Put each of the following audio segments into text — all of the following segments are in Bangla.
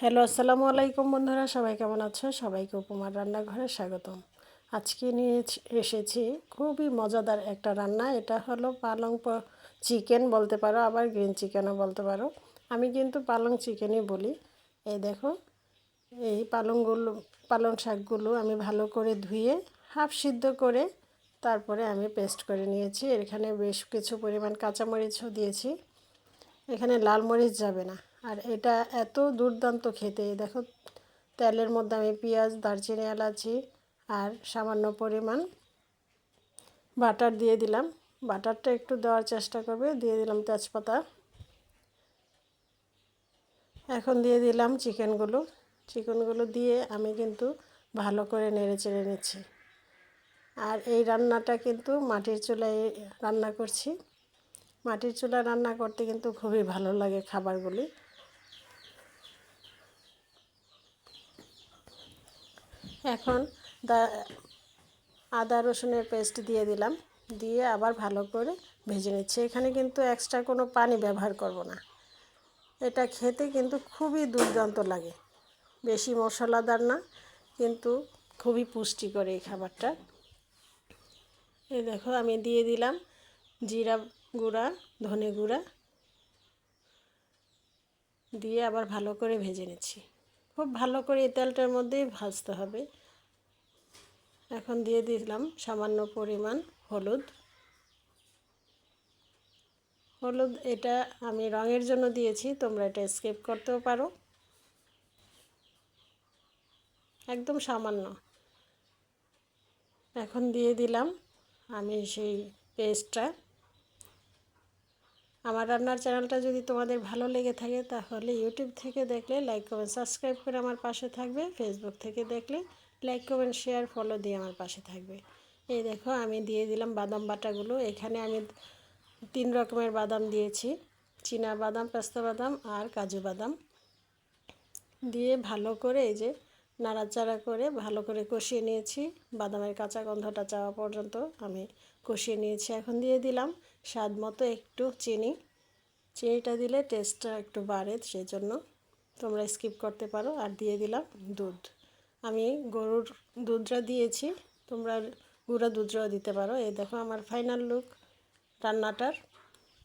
হ্যালো, আসসালামু আলাইকুম বন্ধুরা, সবাই কেমন আছো? সবাইকে উপমার রান্নাঘরে স্বাগতম। আজকে নিয়ে এসেছি খুবই মজাদার একটা রান্না। এটা হলো চিকেন বলতে পারো, আবার গ্রিন চিকেনও বলতে পারো। আমি কিন্তু পালং চিকেনই বলি। এই দেখো, এই পালং শাকগুলো আমি ভালো করে ধুয়ে হাফ সিদ্ধ করে তারপরে আমি পেস্ট করে নিয়েছি। এখানে বেশ কিছু পরিমাণ কাঁচামরিচও দিয়েছি। এখানে লাল মরিচ যাবে না। আর এটা এত দুর্দান্ত খেতে। দেখো, তেলের মধ্যে আমি পেঁয়াজ, দারচিনি, এলাচি আর সামান্য পরিমাণ বাটার দিয়ে দিলাম। বাটারটা একটু দেওয়ার চেষ্টা করবে। দিয়ে দিলাম তেজপাতা। এখন দিয়ে দিলাম চিকেনগুলো দিয়ে আমি কিন্তু ভালো করে নেড়ে চেড়ে নিচ্ছি। আর এই রান্নাটা কিন্তু মাটির চুলায় রান্না করছি। মাটির চুলায় রান্না করতে কিন্তু খুবই ভালো লাগে খাবারগুলি। এখন আদা রসুনের পেস্ট দিয়ে দিলাম। দিয়ে আবার ভালো করে ভেজে নিচ্ছি। এখানে কিন্তু এক্সট্রা কোনো পানি ব্যবহার করব না। এটা খেতে কিন্তু খুবই দুর্দান্ত লাগে। বেশি মশলাদার না, কিন্তু খুবই পুষ্টিকর এই খাবারটা। এই দেখো, আমি দিয়ে দিলাম জিরা গুঁড়া, ধনে গুঁড়া দিয়ে আবার ভালো করে ভেজে নিচ্ছি। খুব ভালো করে এই তেলটার মধ্যেই ভাজতে হবে। এখন দিয়ে দিলাম সামান্য পরিমাণ হলুদ। এটা আমি রঙের জন্য দিয়েছি, তোমরা এটা স্কিপ করতেও পারো, একদম সামান্য। এখন দিয়ে দিলাম আমি সেই পেস্টটা। আমার রান্নার চ্যানেলটা যদি তোমাদের ভালো লেগে থাকে তাহলে ইউটিউব থেকে দেখলে লাইক কমেন্ট সাবস্ক্রাইব করে আমার পাশে থাকবে। ফেসবুক থেকে দেখলে লাইক কমেন্ট শেয়ার ফলো দিয়ে আমার পাশে থাকবে। এই দেখো, আমি দিয়ে দিলাম বাদাম বাটাগুলো। এখানে আমি 3 রকমের বাদাম দিয়েছি, চীনা বাদাম, পেস্তা বাদাম আর কাজু বাদাম। দিয়ে ভালো করে এই যে নাড়াচাড়া করে ভালো করে কষিয়ে নিয়েছি। বাদামের কাঁচা গন্ধটা যাওয়া পর্যন্ত আমি কষিয়ে নিয়েছি। এখন দিয়ে দিলাম স্বাদ মতো একটু চিনিটা দিলে টেস্টটা একটু বাড়ে, সেই জন্য তোমরা স্কিপ করতে পারো। আর দিয়ে দিলাম দুধ। আমি গরুর দুধটা দিয়েছি, তোমরা গুঁড়া দুধটাও দিতে পারো। এই দেখো আমার ফাইনাল লুক রান্নাটার।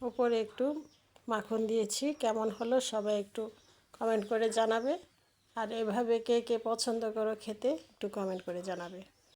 উপরে একটু মাখন দিয়েছি। কেমন হলো সবাই একটু কমেন্ট করে জানাবে। আর এভাবে কে কে পছন্দ করো খেতে একটু কমেন্ট করে জানাবে।